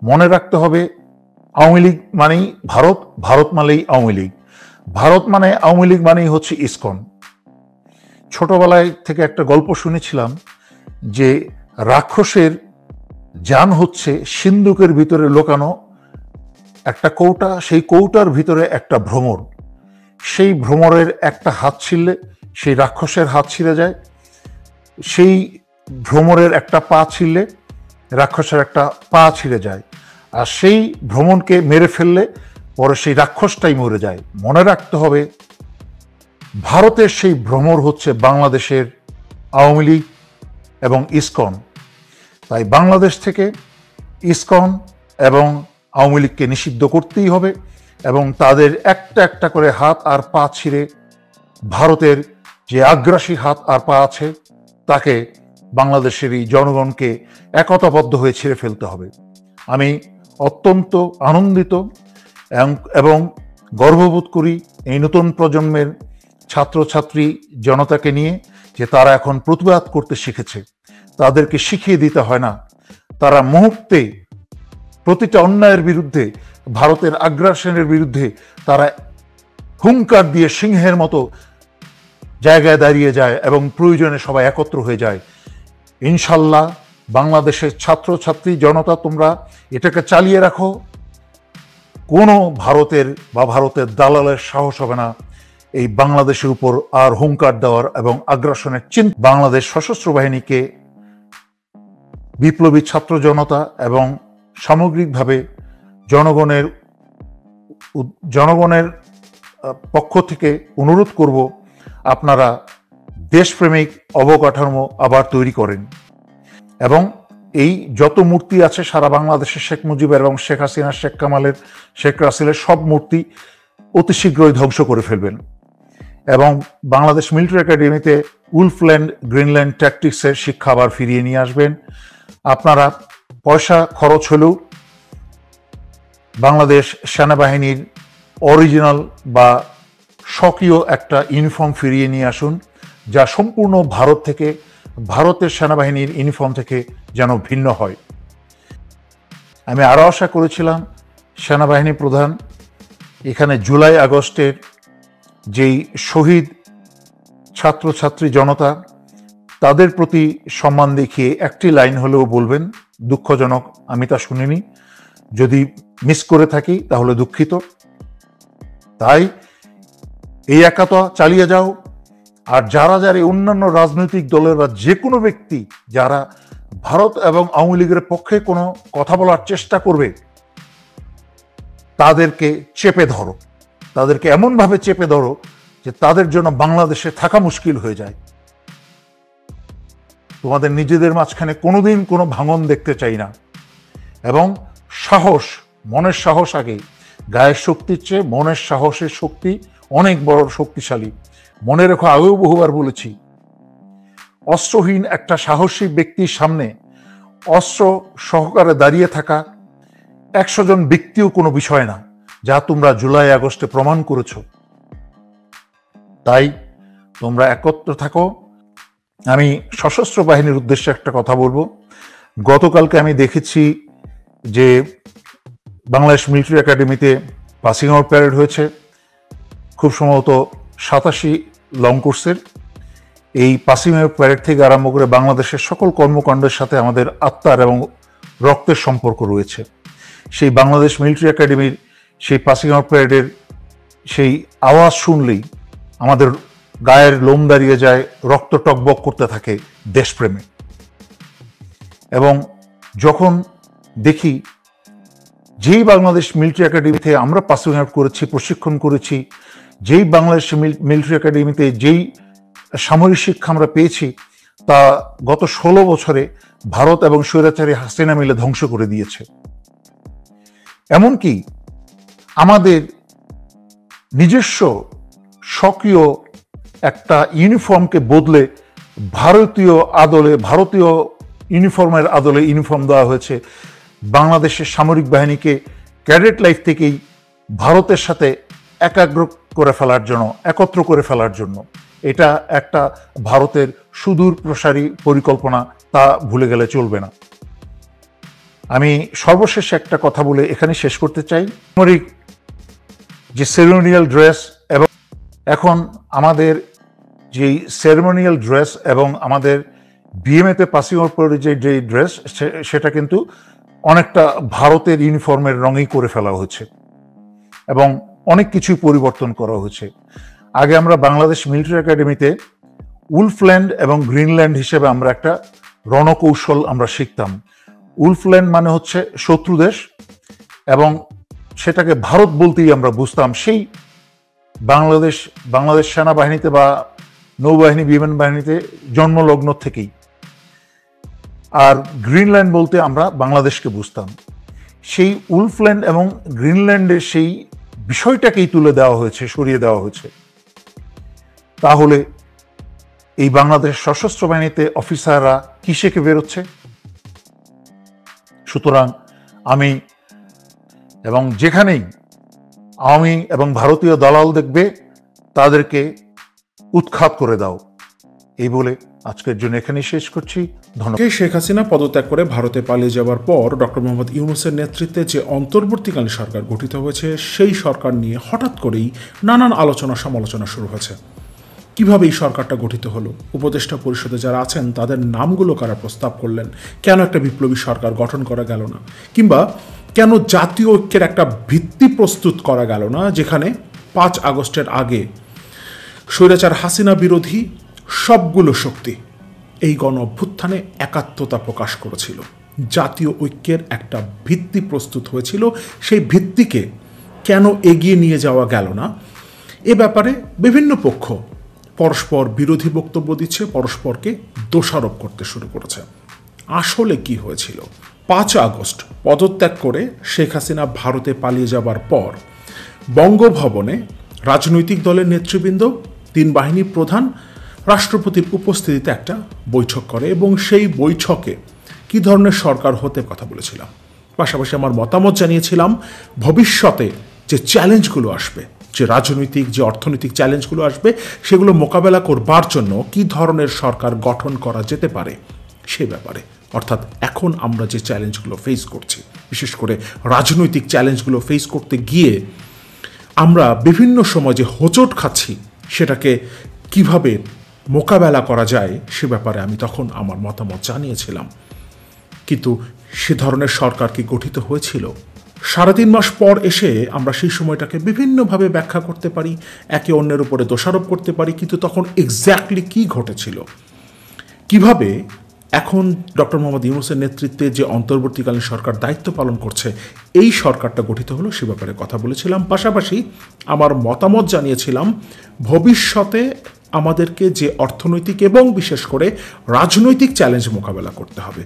মনে রাখতে হবে আওয়ামী লীগ মানেই ভারত, ভারত মানেই আওয়ামী লীগ, ভারত মানে আওয়ামী লীগ মানেই হচ্ছে ইসকন। ছোটবেলায় থেকে একটা গল্প শুনেছিলাম যে রাক্ষসের জান হচ্ছে সিন্ধুকের ভিতরে লোকানো একটা কৌটা, সেই কৌটার ভিতরে একটা ভ্রমর, সেই ভ্রমরের একটা হাত ছিঁড়লে সেই রাক্ষসের হাত ছিঁড়ে যায়, সেই ভ্রমরের একটা পা ছিঁড়লে রাক্ষসের একটা পা ছিঁড়ে যায়, আর সেই ভ্রমণকে মেরে ফেললে পরে সেই রাক্ষসটাই মরে যায়। মনে রাখতে হবে ভারতের সেই ভ্রমর হচ্ছে বাংলাদেশের আওয়ামী লীগ এবং ইসকন। তাই বাংলাদেশ থেকে ইসকন এবং আওয়ামী লীগকে নিষিদ্ধ করতেই হবে এবং তাদের একটা একটা করে হাত আর পা ছিঁড়ে ভারতের যে আগ্রাসী হাত আর পা আছে তাকে বাংলাদেশেরই জনগণকে একতাবদ্ধ হয়ে ছিঁড়ে ফেলতে হবে। আমি অত্যন্ত আনন্দিত এবং গর্ববোধ করি এই নতুন প্রজন্মের ছাত্রছাত্রী জনতাকে নিয়ে যে তারা এখন প্রতিবাদ করতে শিখেছে। তাদেরকে শিখিয়ে দিতে হয় না, তারা মুহূর্তে প্রতিটা অন্যায়ের বিরুদ্ধে, ভারতের আগ্রাসনের বিরুদ্ধে তারা হুঙ্কার দিয়ে সিংহের মতো জায়গায় দাঁড়িয়ে যায় এবং প্রয়োজনে সবাই একত্র হয়ে যায়। ইনশাল্লাহ বাংলাদেশের ছাত্রছাত্রী জনতা তোমরা এটাকে চালিয়ে রাখো, কোনো ভারতের বা ভারতের দালালের সাহস হবে না এই বাংলাদেশের উপর আর হুঙ্কার দেওয়ার এবং আগ্রাসনের চিন্তা। বাংলাদেশ সশস্ত্র বাহিনীকে বিপ্লবী ছাত্র জনতা এবং সামগ্রিকভাবে জনগণের পক্ষ থেকে অনুরোধ করব আপনারা দেশপ্রেমিক অবকাঠামো আবার তৈরি করেন এবং এই যত মূর্তি আছে সারা বাংলাদেশের শেখ মুজিবের এবং শেখ হাসিনা, শেখ কামালের, শেখ রাসেলের সব মূর্তি অতি শীঘ্রই ধ্বংস করে ফেলবেন এবং বাংলাদেশ মিলিটারি একাডেমিতে উলফল্যান্ড গ্রিনল্যান্ড ট্যাকটিক্সের শিক্ষা আবার ফিরিয়ে নিয়ে আসবেন। আপনারা পয়সা খরচ হলেও বাংলাদেশ সেনাবাহিনীর অরিজিনাল বা স্বকীয় একটা ইউনিফর্ম ফিরিয়ে নিয়ে আসুন, যা সম্পূর্ণ ভারত থেকে, ভারতের সেনাবাহিনীর ইউনিফর্ম থেকে যেন ভিন্ন হয়। আমি আরও আশা করেছিলাম সেনাবাহিনী প্রধান এখানে জুলাই আগস্টের যেই শহীদ ছাত্রছাত্রী জনতা তাদের প্রতি সম্মান দেখিয়ে একটি লাইন হলেও বলবেন। দুঃখজনক আমি তা শুনিনি, যদি মিস করে থাকি তাহলে দুঃখিত। তাই এই একাত্ম চালিয়ে যাও। আর যারা অন্যান্য রাজনৈতিক দলের বা যে কোনো ব্যক্তি যারা ভারত এবং আওয়ামী লীগের পক্ষে কোনো কথা বলার চেষ্টা করবে তাদেরকে চেপে ধরো, তাদেরকে এমনভাবে চেপে ধরো যে তাদের জন্য বাংলাদেশে থাকা মুশকিল হয়ে যায়। তোমাদের নিজেদের মাঝখানে কোনোদিন কোনো ভাঙন দেখতে চাই না। এবং সাহস, মনের সাহস আগে, গায়ের শক্তির চেয়ে মনের সাহসের শক্তি অনেক বড় শক্তিশালী। মনে রেখো, আগেও বহুবার বলেছি, অস্ত্রহীন একটা সাহসী ব্যক্তির সামনে অস্ত্র সহকারে দাঁড়িয়ে থাকা 100 জন ব্যক্তিও কোনো বিষয় না, যা তোমরা জুলাই আগস্টে প্রমাণ করেছ। তাই তোমরা একত্র থাকো। আমি সশস্ত্র বাহিনীর উদ্দেশ্যে একটা কথা বলবো। গতকালকে আমি দেখেছি যে বাংলাদেশ মিলিটারি একাডেমিতে পাসিং আউট প্যারেড হয়েছে, খুব সম্ভবত 87 লং কোর্সের। এই পাসিং আউট প্যারেড থেকে আরম্ভ করে বাংলাদেশের সকল কর্মকাণ্ডের সাথে আমাদের আত্মার এবং রক্তের সম্পর্ক রয়েছে। সেই বাংলাদেশ মিলিটারি একাডেমির সেই পাসিং আউট প্যারেডের সেই আওয়াজ শুনলেই আমাদের গায়ের লোম দাঁড়িয়ে যায়, রক্ত টকবক করতে থাকে দেশপ্রেমে। এবং যখন দেখি যেই বাংলাদেশ মিলিটারি একাডেমিতে আমরা পাসিং আউট করেছি, প্রশিক্ষণ করেছি, যেই বাংলাদেশ মিলিটারি একাডেমিতে যেই সামরিক শিক্ষা আমরা পেয়েছি, তা গত 16 বছরে ভারত এবং স্বৈরাচারী হাসিনা মিলে ধ্বংস করে দিয়েছে। এমনকি আমাদের নিজস্ব স্বকীয় একটা ইউনিফর্মকে বদলে ভারতীয় ইউনিফর্মের আদলে ইউনিফর্ম দেওয়া হয়েছে। বাংলাদেশের সামরিক বাহিনীকে ক্যাডেট লাইফ থেকেই ভারতের সাথে একত্র করে ফেলার জন্য। এটা একটা ভারতের সুদূর প্রসারী পরিকল্পনা, তা ভুলে গেলে চলবে না। আমি সর্বশেষ একটা কথা বলে এখানে শেষ করতে চাই। সামরিক যে সেরেমোনিয়াল ড্রেস এবং এখন আমাদের যে সেরেমোনিয়াল ড্রেস এবং আমাদের বিএমএতে পাসিং আউট পরে যে ড্রেস, সেটা কিন্তু অনেকটা ভারতের ইউনিফর্মের রঙই করে ফেলা হয়েছে এবং অনেক কিছুই পরিবর্তন করা হয়েছে। আগে আমরা বাংলাদেশ মিলিটারি একাডেমিতে উলফল্যান্ড এবং গ্রিনল্যান্ড হিসেবে আমরা একটা রণকৌশল আমরা শিখতাম। উলফল্যান্ড মানে হচ্ছে শত্রু দেশ এবং সেটাকে ভারত বলতেই আমরা বুঝতাম সেই বাংলাদেশ সেনাবাহিনীতে বা নৌবাহিনী বিমান বাহিনীতে জন্মলগ্ন থেকেই। আর গ্রিনল্যান্ড বলতে আমরা বাংলাদেশকে বুঝতাম। সেই উলফল্যান্ড এবং গ্রিনল্যান্ডের সেই বিষয়টাকেই তুলে দেওয়া হয়েছে, সরিয়ে দেওয়া হয়েছে। তাহলে এই বাংলাদেশ সশস্ত্র বাহিনীতে অফিসাররা কি শিখে বেরোচ্ছে? সুতরাং আমি এবং যেখানেই আওয়ামী এবং ভারতীয় দালাল দেখবে তাদেরকে উৎখাত করে দাও, এই বলে আজকের জন্য এখানেই শেষ করছি। ধন্যবাদ। শেখ হাসিনা পদত্যাগ করে ভারতে পালিয়ে যাওয়ার পর ডক্টর মোহাম্মদ ইউনূসের নেতৃত্বে যে অন্তর্বর্তীকালীন সরকার গঠিত হয়েছে, সেই সরকার নিয়ে হঠাৎ করেই নানান আলোচনা সমালোচনা শুরু হয়েছে। কিভাবে এই সরকারটা গঠিত হলো, উপদেষ্টা পরিষদে যারা আছেন তাদের নামগুলো কারা প্রস্তাব করলেন, কেন একটা বিপ্লবী সরকার গঠন করা গেল না, কিংবা কেন জাতীয় ঐক্যের একটা ভিত্তি প্রস্তুত করা গেল না, যেখানে 5 আগস্টের আগে স্বৈরাচার হাসিনা বিরোধী সবগুলো শক্তি এই গণ অভ্যুত্থানে একাত্মতা প্রকাশ করেছিল। জাতীয় ঐক্যের একটা ভিত্তি প্রস্তুত হয়েছিল, সেই ভিত্তিকে কেন এগিয়ে নিয়ে যাওয়া গেল না, এ ব্যাপারে বিভিন্ন পক্ষ পরস্পর বিরোধী বক্তব্য দিচ্ছে, পরস্পরকে দোষারোপ করতে শুরু করেছে। আসলে কি হয়েছিল? 5 আগস্ট পদত্যাগ করে শেখ হাসিনা ভারতে পালিয়ে যাবার পর বঙ্গভবনে রাজনৈতিক দলের নেতৃবৃন্দ, 3 বাহিনীর প্রধান রাষ্ট্রপতির উপস্থিতিতে একটা বৈঠক করে এবং সেই বৈঠকে কি ধরনের সরকার হতে কথা বলেছিলাম। পাশাপাশি আমার মতামত জানিয়েছিলাম ভবিষ্যতে যে চ্যালেঞ্জগুলো আসবে, যে রাজনৈতিক যে অর্থনৈতিক চ্যালেঞ্জগুলো আসবে, সেগুলো মোকাবেলা করবার জন্য কি ধরনের সরকার গঠন করা যেতে পারে সে ব্যাপারে। অর্থাৎ এখন আমরা যে চ্যালেঞ্জগুলো ফেস করছি, বিশেষ করে রাজনৈতিক চ্যালেঞ্জগুলো ফেস করতে গিয়ে আমরা বিভিন্ন সময় যে হোঁচট খাচ্ছি, সেটাকে কিভাবে মোকাবেলা করা যায় সে ব্যাপারে আমি তখন আমার মতামত জানিয়েছিলাম। কিন্তু সে ধরনের সরকার কি গঠিত হয়েছিল? 3.5 মাস পর এসে আমরা সেই সময়টাকে বিভিন্নভাবে ব্যাখ্যা করতে পারি, একে অন্যের উপরে দোষারোপ করতে পারি, কিন্তু তখন এক্স্যাক্টলি কি ঘটেছিল, কিভাবে এখন ডক্টর মোহাম্মদ ইউনূসের নেতৃত্বে যে অন্তর্বর্তীকালীন সরকার দায়িত্ব পালন করছে, এই সরকারটা গঠিত হলো, সে ব্যাপারে কথা বলেছিলাম। পাশাপাশি আমার মতামত জানিয়েছিলাম ভবিষ্যতে আমাদেরকে যে অর্থনৈতিক এবং বিশেষ করে রাজনৈতিক চ্যালেঞ্জ মোকাবেলা করতে হবে,